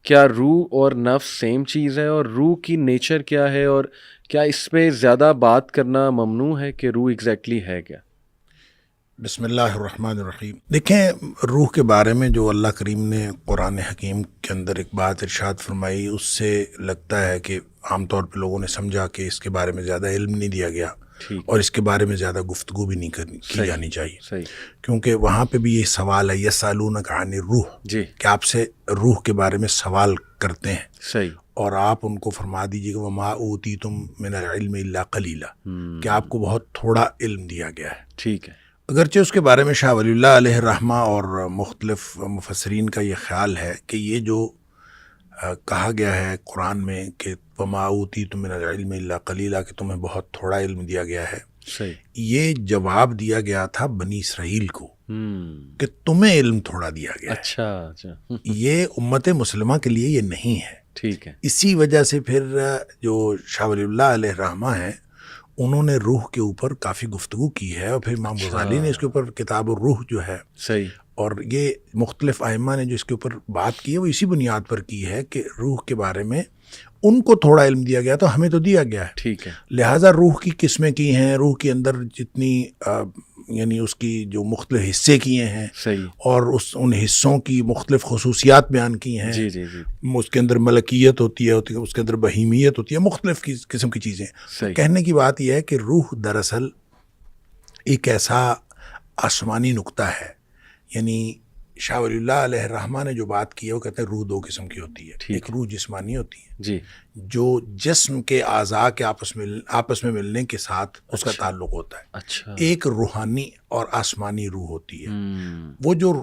کیا روح اور نفس سیم چیز ہے، اور روح کی نیچر کیا ہے، اور کیا اس پہ زیادہ بات کرنا ممنوع ہے کہ روح ایگزیکٹلی ہے کیا؟ بسم اللہ الرحمن الرحیم۔ دیکھیں، روح کے بارے میں جو اللہ کریم نے قرآن حکیم کے اندر ایک بات ارشاد فرمائی، اس سے لگتا ہے کہ عام طور پہ لوگوں نے سمجھا کہ اس کے بارے میں زیادہ علم نہیں دیا گیا اور اس کے بارے میں زیادہ گفتگو بھی نہیں کی جانی چاہیے، کیونکہ وہاں پہ بھی یہ سوال ہے، یسألونک عن الروح، کہ آپ سے روح کے بارے میں سوال کرتے ہیں، اور آپ ان کو فرما دیجیے کہ وما اوتیتم من العلم الا قلیلا، کہ آپ کو بہت تھوڑا علم دیا گیا ہے۔ ٹھیک ہے۔ اگرچہ اس کے بارے میں شاہ ولی اللہ علیہ الرحمہ اور مختلف مفسرین کا یہ خیال ہے کہ یہ جو کہا گیا ہے قرآن میں کہ وما اوتیتم من العلم الا قلیلا، کہ تمہیں بہت تھوڑا علم دیا گیا ہے، یہ جواب دیا گیا تھا بنی اسرائیل کو کہ تمہیں علم تھوڑا دیا گیا ہے۔ اچھا یہ امت مسلمہ کے لیے یہ نہیں ہے۔ ٹھیک ہے۔ اسی وجہ سے پھر جو شاہ ولی اللہ علیہ الرحمہ ہیں، انہوں نے روح کے اوپر کافی گفتگو کی ہے، اور پھر امام غزالی نے اس کے اوپر کتاب الروح جو ہے، اور یہ مختلف ائمہ نے جو اس کے اوپر بات کی ہے وہ اسی بنیاد پر کی ہے کہ روح کے بارے میں ان کو تھوڑا علم دیا گیا تو ہمیں تو دیا گیا ہے۔ ٹھیک ہے۔ لہٰذا روح کی قسمیں کی ہیں، روح کے اندر جتنی یعنی اس کی جو مختلف حصے کیے ہیں، اور ان حصوں کی مختلف خصوصیات بیان کی ہیں۔ اس کے اندر ملکیت ہوتی ہے، اس کے اندر بہیمیت ہوتی ہے، مختلف قسم کی چیزیں۔ کہنے کی بات یہ ہے کہ روح دراصل ایک ایسا آسمانی نقطہ ہے، یعنی شاہ ولی اللہ علیہ الرحمہ نے جو بات کی ہے وہ کہتے ہیں روح دو قسم کی ہوتی ہے۔ ایک روح جسمانی ہوتی ہے جو جسم کے اعضاء کے آپس میں ملنے کے ساتھ اس کا تعلق ہوتا ہے۔ ایک روحانی اور آسمانی روح ہوتی ہے۔ وہ جو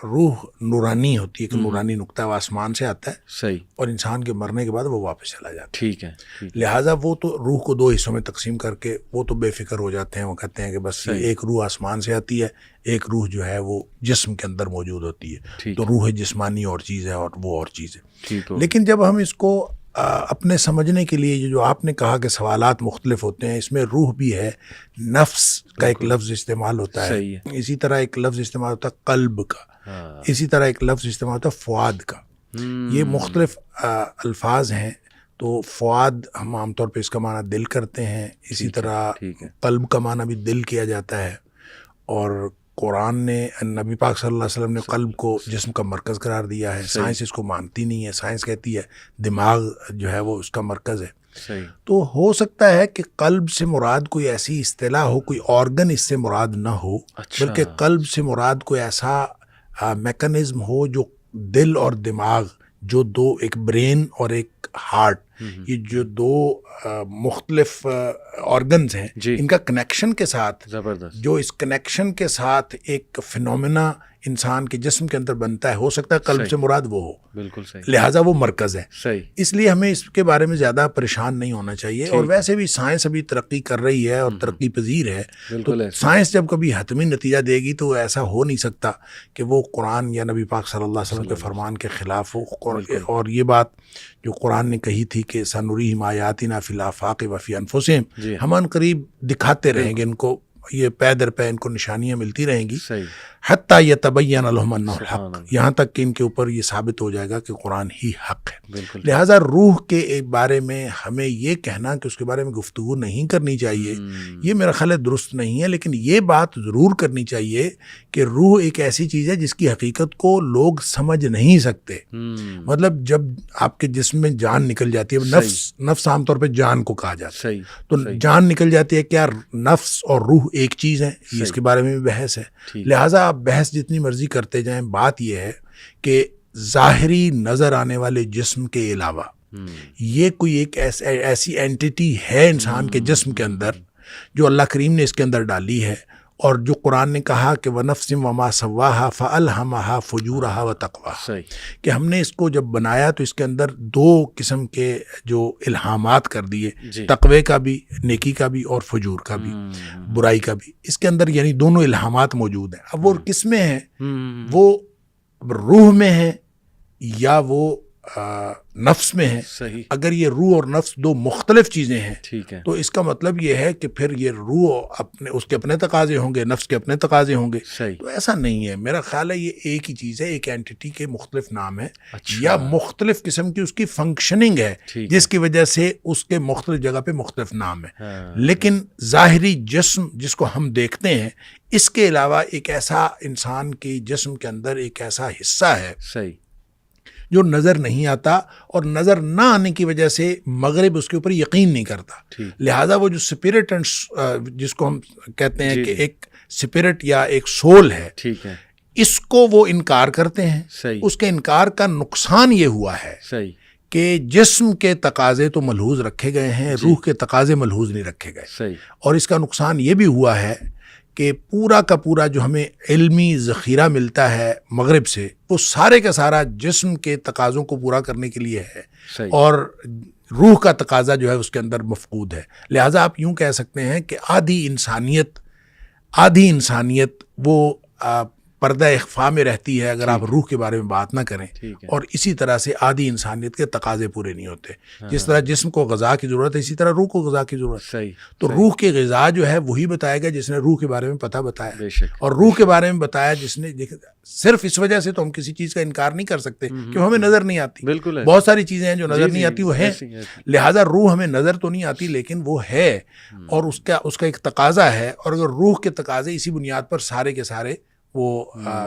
روح نورانی ہوتی ہے، کہ نورانی نقطہ وہ آسمان سے آتا ہے، اور انسان کے مرنے کے بعد وہ واپس چلا جاتا ہے۔ ٹھیک ہے۔ لہٰذا وہ تو روح کو دو حصوں میں تقسیم کر کے وہ تو بے فکر ہو جاتے ہیں، وہ کہتے ہیں کہ بس ایک روح آسمان سے آتی ہے، ایک روح جو ہے وہ جسم کے اندر موجود ہوتی ہے۔ تو روح جسمانی اور چیز ہے اور وہ اور چیز ہے۔ لیکن جب ہم اس کو اپنے سمجھنے کے لیے جو آپ نے کہا کہ سوالات مختلف ہوتے ہیں، اس میں روح بھی ہے، نفس کا ایک لفظ استعمال ہوتا ہے، اسی طرح ایک لفظ استعمال ہوتا ہے قلب کا، اسی طرح ایک لفظ استعمال ہوتا ہے فؤاد کا۔ یہ مختلف الفاظ ہیں۔ تو فؤاد ہم عام طور پہ اس کا معنی دل کرتے ہیں، اسی طرح قلب کا معنی بھی دل کیا جاتا ہے، اور قرآن نے نبی پاک صلی اللہ علیہ وسلم نے قلب کو جسم کا مرکز قرار دیا ہے۔ سائنس اس کو مانتی نہیں ہے، سائنس کہتی ہے دماغ جو ہے وہ اس کا مرکز ہے۔ تو ہو سکتا ہے کہ قلب سے مراد کوئی ایسی اصطلاح ہو، کوئی آرگن اس سے مراد نہ ہو، بلکہ قلب سے مراد کوئی ایسا میکانزم ہو جو دل اور دماغ، جو دو، ایک برین اور ایک ہارٹ، یہ جو دو مختلف آرگنز ہیں، ان کا کنیکشن کے ساتھ، جو اس کنیکشن کے ساتھ ایک فینومینا انسان کے جسم کے اندر بنتا ہے، ہو سکتا ہے قلب سے مراد وہ ہو۔ بالکل صحیح۔ لہٰذا وہ مرکز ہے۔ اس لیے ہمیں اس کے بارے میں زیادہ پریشان نہیں ہونا چاہیے۔ اور ویسے بھی سائنس ابھی ترقی کر رہی ہے اور ترقی پذیر ہے، تو سائنس جب کبھی حتمی نتیجہ دے گی تو ایسا ہو نہیں سکتا کہ وہ قرآن یا نبی پاک صلی اللہ علیہ وسلم کے فرمان کے خلاف ہو۔ اور یہ بات جو قرآن نے کہی تھی کہ سنریہم آیاتنا فی الآفاق وفی انفسہم، ہم ان قریب دکھاتے رہیں گے ان کو، یہ پے در پے ان کو نشانیاں ملتی رہیں گی، حتیٰ یتبین لہم انہ الحق، یہاں تک کہ ان کے اوپر یہ ثابت ہو جائے گا کہ قرآن ہی حق ہے۔ لہٰذا روح کے بارے میں ہمیں یہ کہنا کہ اس کے بارے میں گفتگو نہیں کرنی چاہیے، یہ میرا خیال ہے درست نہیں ہے۔ لیکن یہ بات ضرور کرنی چاہیے کہ روح ایک ایسی چیز ہے جس کی حقیقت کو لوگ سمجھ نہیں سکتے۔ مطلب جب آپ کے جسم میں جان نکل جاتی ہے، نفس عام طور پہ جان کو کہا جاتا ہے، تو جان نکل جاتی ہے، کیا نفس اور روح ایک چیز ہے؟ اس کے بارے میں بھی بحث ہے۔ لہٰذا آپ بحث جتنی مرضی کرتے جائیں، بات یہ ہے کہ ظاہری نظر آنے والے جسم کے علاوہ یہ کوئی ایک ایسی اینٹیٹی ہے انسان کے جسم کے اندر جو اللہ کریم نے اس کے اندر ڈالی ہے، اور جو قرآن نے کہا کہ وَنَفْسٍ وَمَا سَوَّاهَا فَأَلْهَمَهَا فُجُورَهَا وَتَقْوَاهَا، کہ ہم نے اس کو جب بنایا تو اس کے اندر دو قسم کے جو الہامات کر دیے، تقوی کا بھی، نیکی کا بھی، اور فجور کا بھی، برائی کا بھی، اس کے اندر یعنی دونوں الہامات موجود ہیں۔ اب وہ کس میں ہیں؟ وہ روح میں ہیں یا وہ نفس میں ہے. صحیح. اگر یہ روح اور نفس دو مختلف چیزیں ہیں ٹھیک ہے, تو اس کا مطلب یہ ہے کہ پھر یہ روح اس کے اپنے تقاضے ہوں گے, نفس کے اپنے تقاضے ہوں گے. صحیح. تو ایسا نہیں ہے, میرا خیال ہے یہ ایک ہی چیز ہے, ایک اینٹیٹی کے مختلف نام ہے. اچھا. یا مختلف قسم کی اس کی فنکشننگ ہے جس کی وجہ سے اس کے مختلف جگہ پہ مختلف نام ہے. لیکن ظاہری جسم جس کو ہم دیکھتے ہیں, اس کے علاوہ ایک ایسا انسان کے جسم کے اندر ایک ایسا حصہ ہے صحیح جو نظر نہیں آتا, اور نظر نہ آنے کی وجہ سے مغرب اس کے اوپر یقین نہیں کرتا. لہٰذا وہ جو اسپرٹ جس کو ہم کہتے ہیں کہ ایک اسپرٹ یا ایک سول ہے, ٹھیک ہے, اس کو وہ انکار کرتے ہیں. صحیح. اس کے انکار کا نقصان یہ ہوا ہے صحیح کہ جسم کے تقاضے تو ملحوظ رکھے گئے ہیں, روح کے تقاضے ملحوظ نہیں رکھے گئے. صحیح. اور اس کا نقصان یہ بھی ہوا ہے کہ پورا کا پورا جو ہمیں علمی ذخیرہ ملتا ہے مغرب سے, وہ سارے کا سارا جسم کے تقاضوں کو پورا کرنے کے لیے ہے. صحیح. اور روح کا تقاضا جو ہے اس کے اندر مفقود ہے. لہٰذا آپ یوں کہہ سکتے ہیں کہ آدھی انسانیت وہ پردہ اخفاء میں رہتی ہے اگر آپ روح کے بارے میں بات نہ کریں. اور اسی طرح سے آدھی انسانیت کے تقاضے پورے نہیں ہوتے. جس طرح جسم کو غذا کی ضرورت ہے, اسی طرح روح کو غذا کی ضرورت ہے. صحیح. تو روح کی غذا جو ہے وہی بتائے گا جس نے روح کے بارے میں پتہ بتایا, بے شک, اور روح کے بارے میں بتایا جس نے. صرف اس وجہ سے تو ہم کسی چیز کا انکار نہیں کر سکتے کہ ہمیں نظر نہیں آتی. بالکل, بہت ساری چیزیں ہیں جو نظر نہیں آتی, وہ ہیں. لہٰذا روح ہمیں نظر تو نہیں آتی لیکن وہ ہے, اور اس کا ایک تقاضا ہے. اور اگر روح کے تقاضے اسی بنیاد پر سارے کے سارے وہ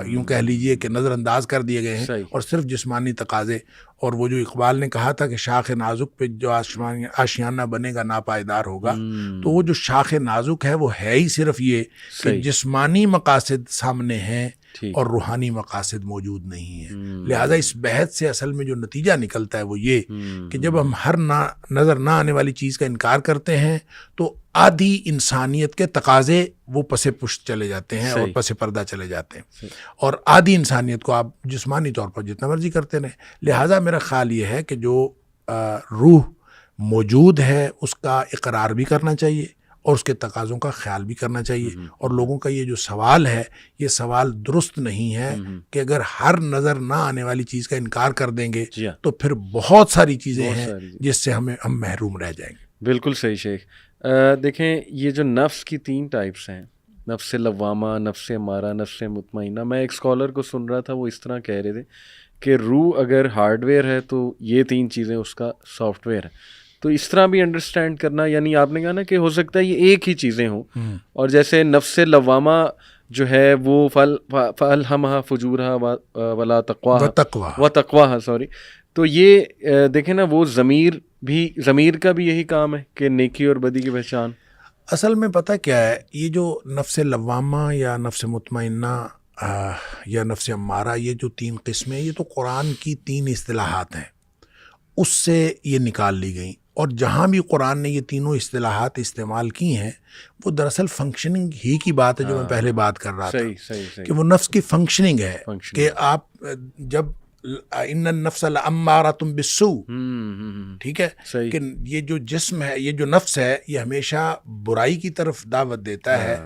یوں کہہ لیجئے کہ نظر انداز کر دیے گئے ہیں, اور صرف جسمانی تقاضے. اور وہ جو اقبال نے کہا تھا کہ شاخ نازک پہ جو آشیانہ بنے گا ناپائیدار ہوگا, تو وہ جو شاخ نازک ہے وہ ہے ہی صرف یہ کہ جسمانی مقاصد سامنے ہیں اور روحانی مقاصد موجود نہیں ہیں. لہٰذا اس بحث سے اصل میں جو نتیجہ نکلتا ہے وہ یہ کہ جب ہم ہر نظر نہ آنے والی چیز کا انکار کرتے ہیں تو آدھی انسانیت کے تقاضے وہ پس پشت چلے جاتے ہیں اور پس پردہ چلے جاتے ہیں, اور آدھی انسانیت کو آپ جسمانی طور پر جتنا مرضی کرتے رہیں. لہٰذا میرا خیال یہ ہے کہ جو روح موجود ہے اس کا اقرار بھی کرنا چاہیے اور اس کے تقاضوں کا خیال بھی کرنا چاہیے. اور لوگوں کا یہ جو سوال ہے, یہ سوال درست نہیں ہے کہ اگر ہر نظر نہ آنے والی چیز کا انکار کر دیں گے تو پھر بہت ساری چیزیں ہیں جس سے ہم محروم رہ جائیں گے. بالکل صحیح شیخ. دیکھیں یہ جو نفس کی 3 ٹائپس ہیں, نفس لوامہ, نفس امارہ, نفس مطمئنہ. میں ایک اسکالر کو سن رہا تھا, وہ اس طرح کہہ رہے تھے کہ روح اگر ہارڈ ویئر ہے تو یہ 3 چیزیں اس کا سافٹ ویئر ہے. تو اس طرح بھی انڈرسٹینڈ کرنا, یعنی آپ نے کہا نا کہ ہو سکتا ہے یہ ایک ہی چیزیں ہوں, اور جیسے نفس لوامہ جو ہے وہ فَأَلْهَمَهَا فُجُورَهَا وَلَا تَقْوَاهَا سوری. تو یہ دیکھیں نا, وہ ضمیر کا بھی یہی کام ہے کہ نیکی اور بدی کی پہچان. اصل میں پتہ کیا ہے, یہ جو نفس لوامہ یا نفس مطمئنہ یا نفس امارہ, یہ جو 3 قسمیں, یہ تو قرآن کی 3 اصطلاحات ہیں, اس سے یہ نکال لی گئیں. اور جہاں بھی قرآن نے یہ تینوں اصطلاحات استعمال کی ہیں وہ دراصل فنکشننگ ہی کی بات ہے, جو میں پہلے بات کر رہا تھا کہ وہ نفس کی فنکشننگ ہے. کہ آپ جب ان النفس لامارۃ بالسوء, ٹھیک ہے, کہ یہ جو جسم ہے, یہ جو نفس ہے, یہ ہمیشہ برائی کی طرف دعوت دیتا ہے,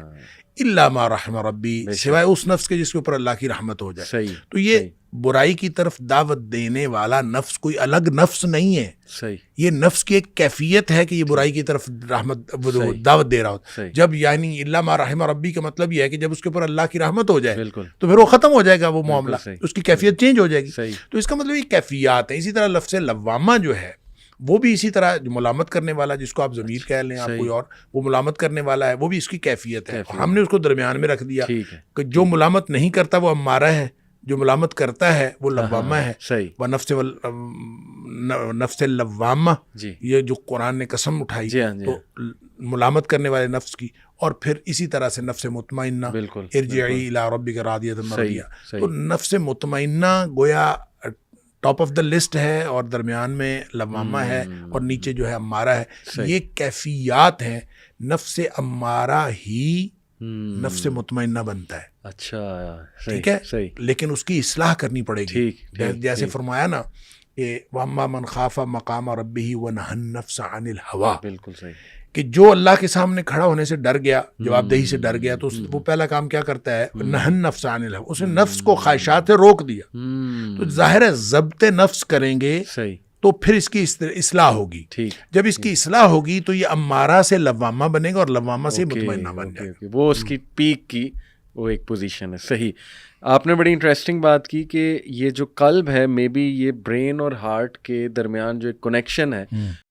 الا ما رحم ربی, سوائے اس نفس کے جس کے اوپر اللہ کی رحمت ہو جائے. تو یہ برائی کی طرف دعوت دینے والا نفس کوئی الگ نفس نہیں ہے, یہ نفس کی ایک کیفیت ہے کہ یہ برائی کی طرف دعوت دے رہا ہو. جب یعنی الا ما رحم ربی کا مطلب یہ ہے کہ جب اس کے اوپر اللہ کی رحمت ہو جائے تو پھر وہ ختم ہو جائے گا, وہ معاملہ, اس کی کیفیت چینج ہو جائے گی. تو اس کا مطلب یہ کیفیات ہے. اسی طرح لفظ لوامہ جو ہے وہ بھی اسی طرح ملامت کرنے والا, جس کو آپ ضمیر کہہ لیں, آپ کوئی اور, وہ ملامت کرنے والا ہے, وہ بھی اس کی کیفیت ہے. ہم نے اس کو درمیان میں رکھ دیا کہ جو ملامت نہیں کرتا وہ امارہ ہے, جو ملامت کرتا ہے وہ لوامہ ہے. وہ نفس لوامہ, یہ جو قرآن نے قسم اٹھائی تو ملامت کرنے والے نفس کی. اور پھر اسی طرح سے نفس مطمئنہ, ارجعی الی ربک راضیۃ مرضیہ. تو نفس مطمئنہ گویا ٹاپ آف دا لسٹ ہے, اور درمیان میں لوامہ ہے, اور نیچے جو ہے امارہ ہے. یہ کیفیات ہیں. نفس امارہ ہی نفس مطمئنہ بنتا ہے. اچھا, ٹھیک ہے, لیکن اس کی اصلاح کرنی پڑے گی. جیسے فرمایا نا کہ وَأَمَّا مَنْ خَافَ مَقَامَ رَبِّهِ وَنَهَى النَّفْسَ عَنِ الْهَوَىٰ. بالکل صحیح. کہ جو اللہ کے سامنے کھڑا ہونے سے ڈر گیا, جواب دہی سے ڈر گیا, تو وہ پہلا کام کیا کرتا ہے, نہن نفس عن الہوی, اس نے نفس کو خواہشات سے روک دیا. تو ظاہر ہے ضبط نفس کریں گے تو پھر اس کی اصلاح ہوگی. جب اس کی اصلاح ہوگی تو یہ امارہ سے لوامہ بنے گا اور لوامہ سے مطمئنہ بن جائے گا. وہ اس کی پیک کی وہ ایک پوزیشن ہے. صحیح. آپ نے بڑی انٹرسٹنگ بات کی کہ یہ جو قلب ہے مے بی یہ برین اور ہارٹ کے درمیان جو ایک کنیکشن ہے